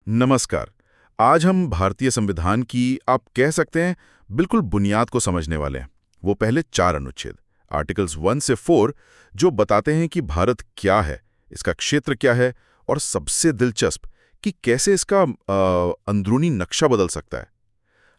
नमस्कार। आज हम भारतीय संविधान की आप कह सकते हैं बिल्कुल बुनियाद को समझने वाले हैं। वो पहले 4 अनुच्छेद आर्टिकल्स 1 से 4 जो बताते हैं कि भारत क्या है, इसका क्षेत्र क्या है और सबसे दिलचस्प कि कैसे इसका अंदरूनी नक्शा बदल सकता है।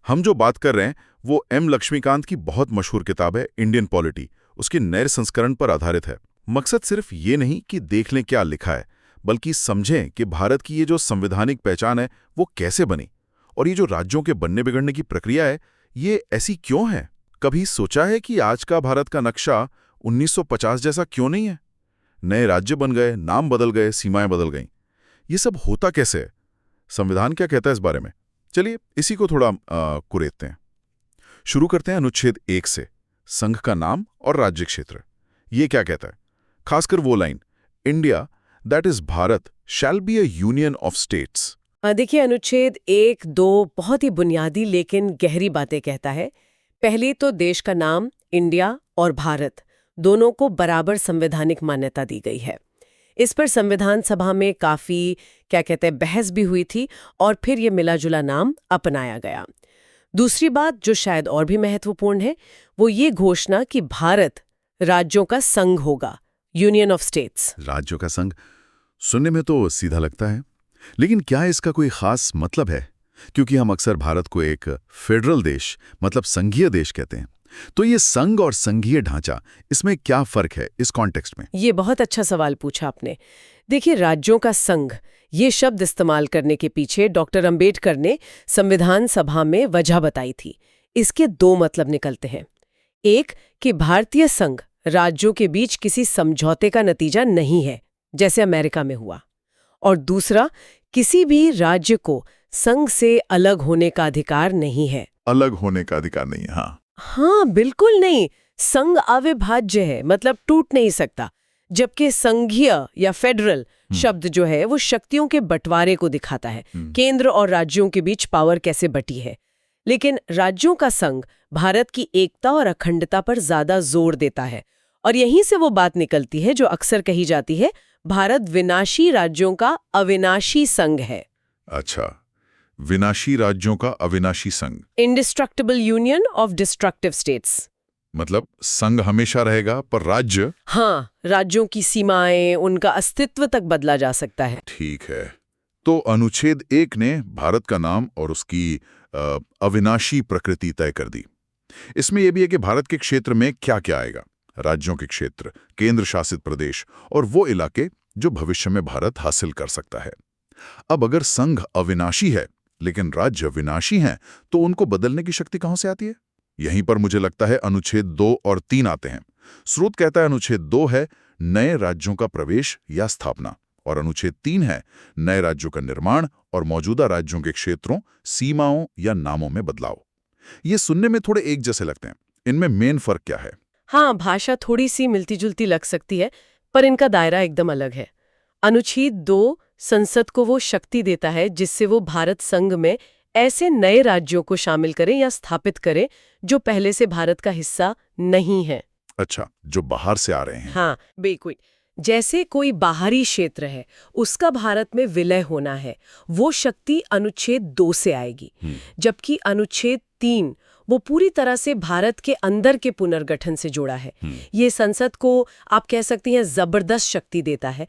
हम जो बात कर रहे हैं वो एम लक्ष्मीकांत की बहुत मशहूर किताब है इंडियन पॉलिटी, उसके नए संस्करण पर आधारित है। मकसद सिर्फ ये नहीं कि देख लें क्या लिखा है, बल्कि समझें कि भारत की ये जो संवैधानिक पहचान है वो कैसे बनी और ये जो राज्यों के बनने बिगड़ने की प्रक्रिया है ये ऐसी क्यों है। कभी सोचा है कि आज का भारत का नक्शा 1950 जैसा क्यों नहीं है? नए राज्य बन गए, नाम बदल गए, सीमाएं बदल गईं। ये सब होता कैसे है? संविधान क्या कहता है इस बारे में? चलिए इसी को थोड़ा कुरेदते हैं। शुरू करते हैं अनुच्छेद 1 से, संघ का नाम और राज्य क्षेत्र। ये क्या कहता है? खासकर वो line, India that is Bharat shall be a union of states. देखिए, अनुच्छेद 1-2 बहुत ही बुनियादी लेकिन गहरी बातें कहता है। पहली तो देश का नाम इंडिया और भारत दोनों को बराबर संवैधानिक मान्यता दी गई है। इस पर संविधान सभा में काफी बहस भी हुई थी और फिर ये मिला-जुला नाम अपनाया गया। दूसरी बात जो शायद और भी महत्वपूर्ण है, वो ये घोषणा कि भारत राज्यों का संघ होगा, यूनियन ऑफ स्टेट्स। राज्यों का संघ सुनने में तो सीधा लगता है, लेकिन क्या इसका कोई खास मतलब है? क्योंकि हम अक्सर भारत को एक फेडरल देश मतलब संघीय देश कहते हैं। तो ये संघ और संघीय ढांचा, इसमें क्या फर्क है इस कॉन्टेक्स्ट में? ये बहुत अच्छा सवाल पूछा आपने। देखिए, राज्यों का संघ ये शब्द इस्तेमाल करने के पीछे डॉक्टर अंबेडकर ने संविधान सभा में वजह बताई थी। इसके 2 मतलब निकलते हैं। एक कि भारतीय संघ राज्यों के बीच किसी समझौते का नतीजा नहीं है, जैसे अमेरिका में हुआ। और दूसरा, किसी भी राज्य को संघ से अलग होने का अधिकार नहीं है। अलग होने का अधिकार नहीं है। हाँ, बिल्कुल नहीं। संघ अविभाज्य है, मतलब टूट नहीं सकता। जबकि संघीय या फेडरल शब्द जो है वो शक्तियों के बंटवारे को दिखाता है, केंद्र और राज्यों के बीच पावर कैसे बटी है। लेकिन राज्यों का संघ भारत की एकता और अखंडता पर ज्यादा जोर देता है। और यहीं से वो बात निकलती है जो अक्सर कही जाती है, भारत विनाशी राज्यों का अविनाशी संघ है। अच्छा, विनाशी राज्यों का अविनाशी संघ। Indestructible union of destructive states. मतलब संघ हमेशा रहेगा पर राज्य? हाँ, राज्यों की सीमाएं, उनका अस्तित्व तक बदला जा सकता है। ठीक है। तो अनुच्छेद 1 ने भारत का नाम और उसकी अविनाशी प्रकृति तय कर दी। इसमें यह भी है कि भारत के क्षेत्र में क्या क्या आएगा। राज्यों के क्षेत्र, केंद्र शासित प्रदेश और वो इलाके जो भविष्य में भारत हासिल कर सकता है। अब अगर संघ अविनाशी है लेकिन राज्य विनाशी हैं, तो उनको बदलने की शक्ति कहां से आती है? यहीं पर मुझे लगता है अनुच्छेद 2 और 3 आते हैं। स्रोत कहता है अनुच्छेद 2 है नए राज्यों का प्रवेश या स्थापना और अनुच्छेद 3 है नए राज्यों का निर्माण और मौजूदा राज्यों के क्षेत्रों, सीमाओं या नामों में बदलाव। ये सुनने में थोड़े एक जैसे लगते हैं। इनमें मेन फर्क क्या है? हाँ, भाषा थोड़ी सी मिलती जुलती लग सकती है, पर इनका दायरा एकदम अलग है। अनुच्छेद 2 संसद को वो शक्ति देता है जिससे वो भारत संघ में ऐसे नए राज्यों को शामिल करे या स्थापित करे जो पहले से भारत का हिस्सा नहीं है। अच्छा, जो बाहर से आ रहे हैं। हाँ, बिल्कुल। जैसे कोई बाहरी क्षेत्र है, उसका भारत में विलय होना है, वो शक्ति अनुच्छेद 2 से आएगी। जबकि अनुच्छेद 3 वो पूरी तरह से भारत के अंदर के पुनर्गठन से जुड़ा है। ये संसद को आप कह सकती हैं जबरदस्त शक्ति देता है।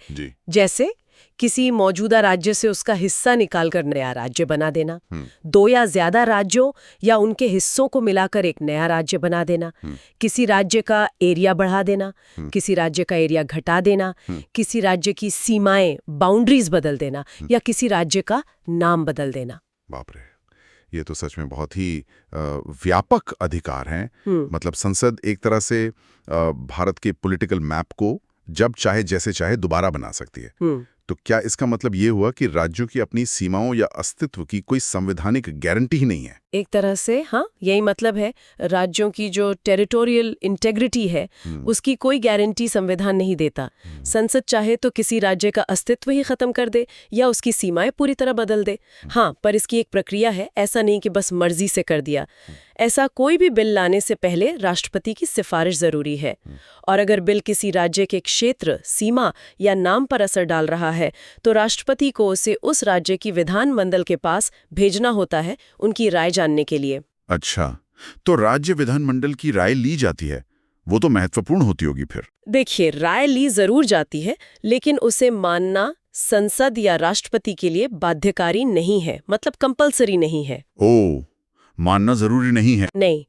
जैसे किसी मौजूदा राज्य से उसका हिस्सा निकालकर नया राज्य बना देना, 2 या ज्यादा राज्यों या उनके हिस्सों को मिलाकर एक नया राज्य बना देना, किसी राज्य का एरिया बढ़ा देना, किसी राज्य का एरिया घटा देना, किसी राज्य की सीमाएं, बाउंड्रीज बदल देना या किसी राज्य का नाम बदल देना। बाप रे, ये तो सच में बहुत ही व्यापक अधिकार हैं। मतलब संसद एक तरह से भारत के पॉलिटिकल मैप को जब चाहे जैसे चाहे दोबारा बना सकती है। तो क्या इसका मतलब ये हुआ कि राज्यों की अपनी सीमाओं या अस्तित्व की कोई संवैधानिक गारंटी ही नहीं है? एक तरह से हाँ, यही मतलब है। राज्यों की जो टेरिटोरियल इंटेग्रिटी है उसकी कोई गारंटी संविधान नहीं देता। संसद चाहे तो किसी राज्य का अस्तित्व ही खत्म कर दे या उसकी सीमाएं पूरी तरह बदल दे। हाँ, पर इसकी एक प्रक्रिया है, ऐसा नहीं कि बस मर्जी से कर दिया। ऐसा कोई भी बिल लाने से पहले राष्ट्रपति की सिफारिश जरूरी है। और अगर बिल किसी राज्य के क्षेत्र, सीमा या नाम पर असर डाल रहा है तो राष्ट्रपति को उसे उस राज्य की विधानमंडल के पास भेजना होता है उनकी राय जानने के लिए। अच्छा, तो राज्य विधानमंडल की राय ली जाती है, वो तो महत्वपूर्ण होती होगी फिर। देखिए, राय ली जरूर जाती है, लेकिन उसे मानना संसद या राष्ट्रपति के लिए बाध्यकारी नहीं है, मतलब कंपलसरी नहीं है। ओह, मानना जरूरी नहीं है। नहीं,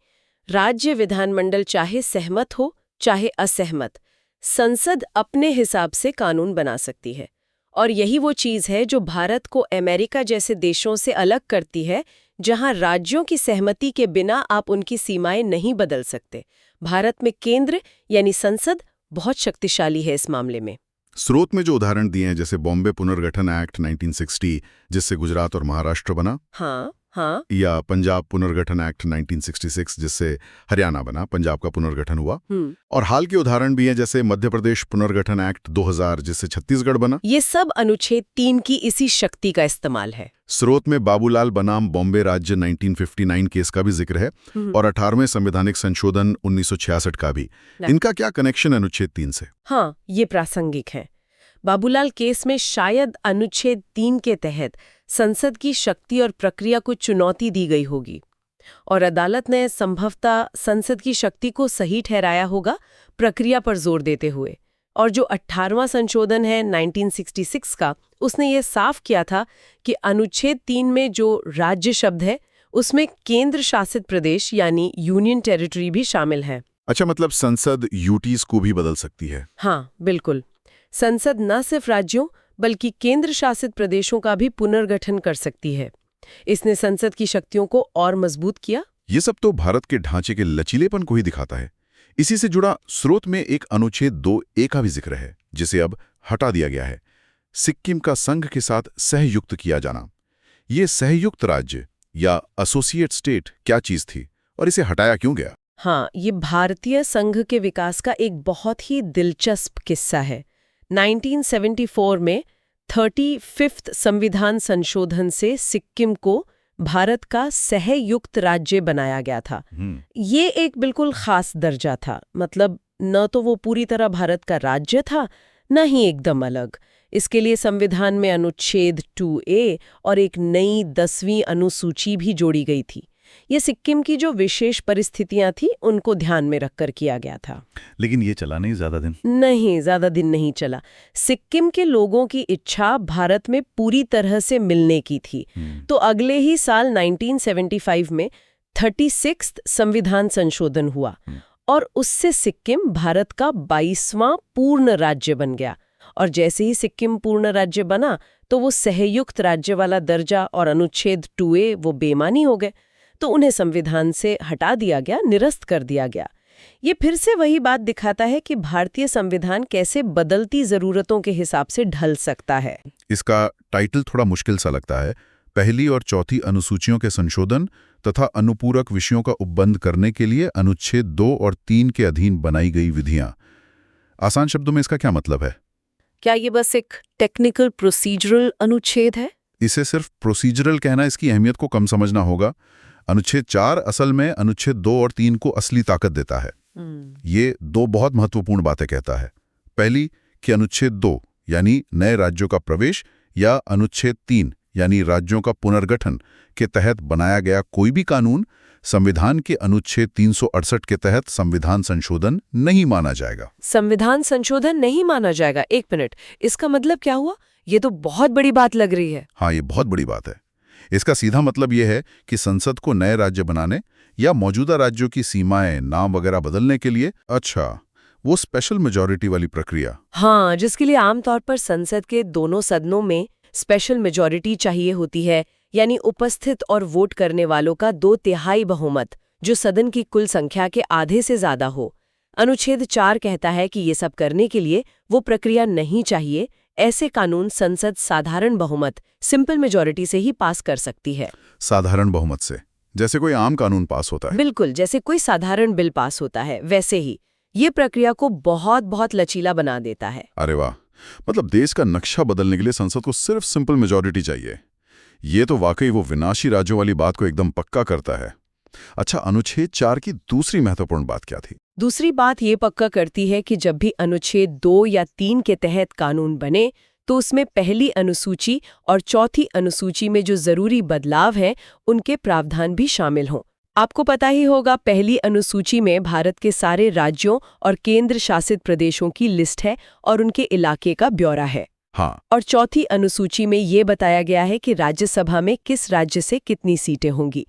राज्य विधानमंडल चाहे सहमत हो चाहे असहमत, संसद अपने हिसाब से कानून बना सकती है। और यही वो चीज है जो भारत को अमेरिका जैसे देशों से अलग करती है, जहां राज्यों की सहमति के बिना आप उनकी सीमाएं नहीं बदल सकते। भारत में केंद्र यानी संसद बहुत शक्तिशाली है इस मामले में। स्रोत में जो उदाहरण दिए हैं, जैसे बॉम्बे पुनर्गठन एक्ट 1960 जिससे गुजरात और महाराष्ट्र बना, हाँ हाँ, या पंजाब पुनर्गठन एक्ट 1966 जिससे हरियाणा बना, पंजाब का पुनर्गठन हुआ। और हाल के उदाहरण भी हैं, जैसे मध्य प्रदेश पुनर्गठन एक्ट 2000 जिससे छत्तीसगढ़ बना। ये सब अनुच्छेद 3 की इसी शक्ति का इस्तेमाल है। स्रोत में बाबूलाल बनाम बॉम्बे राज्य 1959 केस का भी जिक्र है और 18वें संवैधानिक संशोधन 1966 का भी। इनका क्या कनेक्शन अनुच्छेद 3 से? हाँ, ये प्रासंगिक है। बाबूलाल केस में शायद अनुच्छेद 3 के तहत संसद की शक्ति और प्रक्रिया को चुनौती दी गई होगी और अदालत ने संभवतः संसद की शक्ति को सही ठहराया होगा, प्रक्रिया पर जोर देते हुए। और जो 18वां संशोधन है 1966 का, उसने ये साफ किया था कि अनुच्छेद 3 में जो राज्य शब्द है उसमें केंद्र शासित प्रदेश यानी यूनियन टेरिटरी भी शामिल है। अच्छा, मतलब संसद यूटीज को भी बदल सकती है? हाँ, बिल्कुल। संसद न सिर्फ राज्यों बल्कि केंद्र शासित प्रदेशों का भी पुनर्गठन कर सकती है। इसने संसद की शक्तियों को और मजबूत किया। ये सब तो भारत के ढांचे के लचीलेपन को ही दिखाता है। इसी से जुड़ा स्रोत में एक अनुच्छेद 2A का भी जिक्र है, जिसे अब हटा दिया गया है। सिक्किम का संघ के साथ सहयुक्त किया जाना। ये सहयुक्त राज्य या एसोसिएट स्टेट क्या चीज थी और इसे हटाया क्यों गया? हाँ, ये भारतीय संघ के विकास का एक बहुत ही दिलचस्प किस्सा है। 1974 में 35th संविधान संशोधन से सिक्किम को भारत का सहयुक्त राज्य बनाया गया था। ये एक बिल्कुल खास दर्जा था, मतलब न तो वो पूरी तरह भारत का राज्य था, न ही एकदम अलग। इसके लिए संविधान में अनुच्छेद 2A और एक नई 10वीं अनुसूची भी जोड़ी गई थी। ये सिक्किम की जो विशेष परिस्थितियां थी उनको ध्यान में रखकर किया गया था। लेकिन ये चला नहीं ज्यादा दिन? नहीं, ज्यादा दिन नहीं चला। सिक्किम के लोगों की इच्छा भारत में पूरी तरह से मिलने की थी। तो अगले ही साल 1975 में 36th संविधान संशोधन हुआ और उससे सिक्किम भारत का 22वां पूर्ण राज्य बन गया। और जैसे ही सिक्किम पूर्ण राज्य बना तो वो सहयुक्त राज्य वाला दर्जा और अनुच्छेद 2A वो बेमानी हो गए, तो उन्हें संविधान से हटा दिया गया, निरस्त कर दिया गया। ये फिर से वही बात दिखाता है कि भारतीय संविधान कैसे बदलती जरूरतों के हिसाब से ढल सकता है। इसका टाइटल थोड़ा मुश्किल सा लगता है, पहली और चौथी अनुसूचियों के संशोधन तथा अनुपूरक विषयों का उपबंध करने के लिए अनुच्छेद 2 और 3 के अधीन बनाई गई विधियां। आसान शब्दों में इसका क्या मतलब है? क्या ये बस एक टेक्निकल प्रोसीजरल अनुच्छेद है? इसे सिर्फ प्रोसीजरल कहना इसकी अहमियत को कम समझना होगा। अनुच्छेद 4 असल में अनुच्छेद 2 और 3 को असली ताकत देता है। ये दो बहुत महत्वपूर्ण बातें कहता है। पहली कि अनुच्छेद 2 यानी नए राज्यों का प्रवेश या अनुच्छेद 3 यानी राज्यों का पुनर्गठन के तहत बनाया गया कोई भी कानून संविधान के अनुच्छेद 368 के तहत संविधान संशोधन नहीं माना जाएगा। संविधान संशोधन नहीं माना जाएगा? एक मिनट, इसका मतलब क्या हुआ? ये तो बहुत बड़ी बात लग रही है। हाँ, ये बहुत बड़ी बात है। इसका सीधा मतलब यह है कि संसद को नए राज्य बनाने या मौजूदा राज्यों की सीमाएं, नाम वगैरह बदलने के लिए, अच्छा, वो स्पेशल मेजॉरिटी वाली प्रक्रिया। हाँ, जिसके लिए आमतौर पर संसद के दोनों सदनों में स्पेशल मेजॉरिटी चाहिए होती है, यानी उपस्थित और वोट करने वालों का 2/3 बहुमत, जो सदन की कुल संख्या के आधे से ज्यादा हो। अनुच्छेद 4 कहता है कि ये सब करने के लिए वो प्रक्रिया नहीं चाहिए। ऐसे कानून संसद साधारण बहुमत, सिंपल मेजॉरिटी से ही पास कर सकती है। साधारण बहुमत से? जैसे कोई आम कानून पास होता है। बिल्कुल, जैसे कोई साधारण बिल पास होता है वैसे ही ये प्रक्रिया को बहुत बहुत लचीला बना देता है। अरे वाह, मतलब देश का नक्शा बदलने के लिए संसद को सिर्फ सिंपल मेजॉरिटी चाहिए। ये तो वाकई वो विनाशी राज्यों वाली बात को एकदम पक्का करता है। अच्छा, अनुच्छेद 4 की दूसरी महत्वपूर्ण बात क्या थी? दूसरी बात ये पक्का करती है कि जब भी अनुच्छेद 2 या 3 के तहत कानून बने तो उसमें पहली अनुसूची और चौथी अनुसूची में जो जरूरी बदलाव हैं उनके प्रावधान भी शामिल हों। आपको पता ही होगा, पहली अनुसूची में भारत के सारे राज्यों और केंद्र शासित प्रदेशों की लिस्ट है और उनके इलाके का ब्यौरा है। हाँ। और चौथी अनुसूची में ये बताया गया है कि राज्यसभा में किस राज्य से कितनी सीटें होंगी।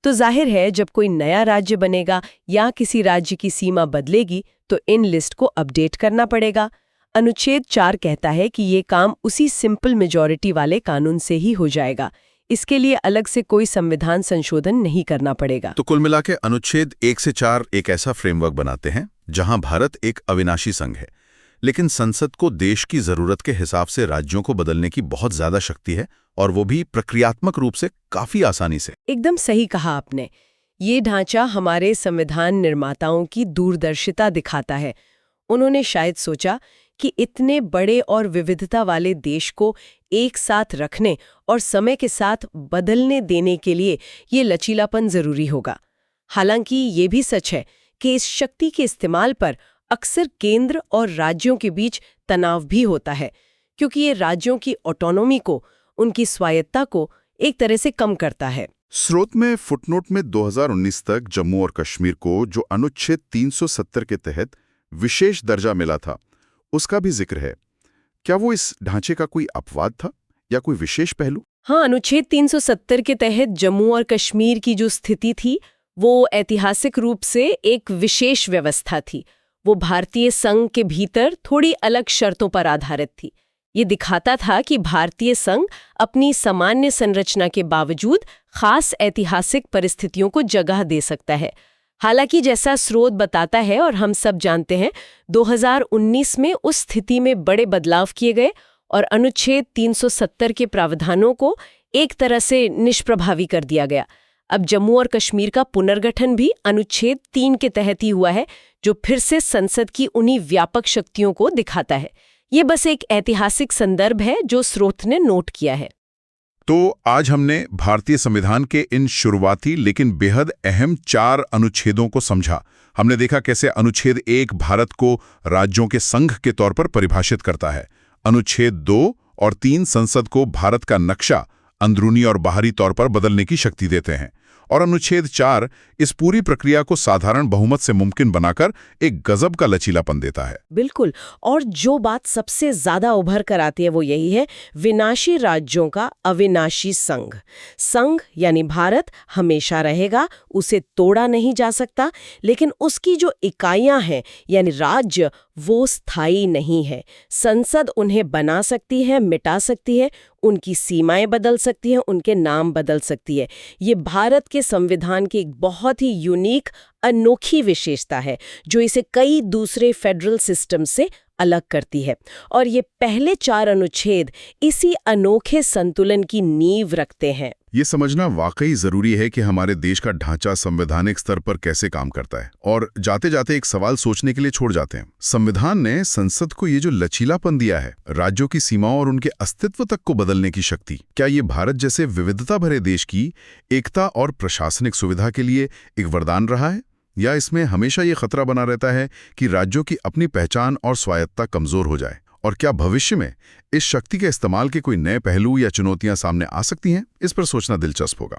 तो जाहिर है, जब कोई नया राज्य बनेगा या किसी राज्य की सीमा बदलेगी तो इन लिस्ट को अपडेट करना पड़ेगा। अनुच्छेद 4 कहता है कि ये काम उसी सिंपल मेजॉरिटी वाले कानून से ही हो जाएगा। इसके लिए अलग से कोई संविधान संशोधन नहीं करना पड़ेगा। तो कुल मिला के अनुच्छेद 1 से 4 एक ऐसा फ्रेमवर्क बनाते हैं जहां भारत एक अविनाशी संघ है, लेकिन संसद को देश की जरूरत के हिसाब से राज्यों को बदलने की बहुत ज्यादा शक्ति है, और वो भी प्रक्रियात्मक रूप से काफी आसानी से। एकदम सही कहा आपने। ये ढांचा हमारे संविधान निर्माताओं की दूरदर्शिता दिखाता है। उन्होंने शायद सोचा कि इतने बड़े और विविधता वाले देश को एक साथ रखने और समय के साथ बदलने देने के लिए ये लचीलापन जरूरी होगा। हालांकि ये भी सच है कि इस शक्ति के इस्तेमाल पर अक्सर केंद्र और राज्यों के बीच तनाव भी होता है, क्योंकि ये राज्यों की ऑटोनॉमी को, उनकी स्वायत्ता को एक तरह से कम करता है। स्रोत में फुटनोट में 2019 तक जम्मू और कश्मीर को जो अनुच्छेद 370 के तहत विशेष दर्जा मिला था, उसका भी जिक्र है। क्या वो इस ढांचे का कोई अपवाद था या कोई विशेष पहलू? हाँ, अनुच्छेद 370 के तहत जम्मू और कश्मीर की जो स्थिति थी वो ऐतिहासिक रूप से एक विशेष व्यवस्था थी। वो भारतीय संघ के भीतर थोड़ी अलग शर्तों पर आधारित थी। ये दिखाता था कि भारतीय संघ अपनी सामान्य संरचना के बावजूद खास ऐतिहासिक परिस्थितियों को जगह दे सकता है। हालांकि जैसा स्रोत बताता है और हम सब जानते हैं, 2019 में उस स्थिति में बड़े बदलाव किए गए और अनुच्छेद 370 के प्रावधानों को एक तरह से निष्प्रभावी कर दिया गया। अब जम्मू और कश्मीर का पुनर्गठन भी अनुच्छेद 3 के तहत ही हुआ है, जो फिर से संसद की उन्हीं व्यापक शक्तियों को दिखाता है। ये बस एक ऐतिहासिक संदर्भ है जो स्रोत ने नोट किया है। तो आज हमने भारतीय संविधान के इन शुरुआती लेकिन बेहद अहम 4 अनुच्छेदों को समझा। हमने देखा कैसे अनुच्छेद 1 भारत को राज्यों के संघ के तौर पर परिभाषित करता है। अनुच्छेद 2 और 3 संसद को भारत का नक्शा अंदरूनी और बाहरी तौर पर बदलने की शक्ति देते हैं, और अनुच्छेद 4 इस पूरी प्रक्रिया को साधारण बहुमत से मुमकिन बनाकर एक गजब का लचीलापन देता है। बिल्कुल, और जो बात सबसे ज्यादा उभर कर आती है वो यही है, विनाशी राज्यों का अविनाशी संघ। संघ यानी भारत हमेशा रहेगा, उसे तोड़ा नहीं जा सकता, लेकिन उसकी जो इकाइयां हैं यानी राज्य, वो स्थायी नहीं है। संसद उन्हें बना सकती है, मिटा सकती है, उनकी सीमाएं बदल सकती हैं, उनके नाम बदल सकती है। ये भारत के संविधान की एक बहुत ही यूनिक, अनोखी विशेषता है जो इसे कई दूसरे फेडरल सिस्टम से अलग करती है। और ये पहले 4 अनुच्छेद इसी अनोखे संतुलन की नींव रखते हैं। ये समझना वाकई जरूरी है कि हमारे देश का ढांचा संवैधानिक स्तर पर कैसे काम करता है। और जाते जाते एक सवाल सोचने के लिए छोड़ जाते हैं। संविधान ने संसद को ये जो लचीलापन दिया है, राज्यों की सीमाओं और उनके अस्तित्व तक को बदलने की शक्ति, क्या ये भारत जैसे विविधता भरे देश की एकता और प्रशासनिक सुविधा के लिए एक वरदान रहा है, या इसमें हमेशा ये खतरा बना रहता है कि राज्यों की अपनी पहचान और स्वायत्तता कमजोर हो जाए? और क्या भविष्य में इस शक्ति के इस्तेमाल के कोई नए पहलू या चुनौतियां सामने आ सकती हैं? इस पर सोचना दिलचस्प होगा।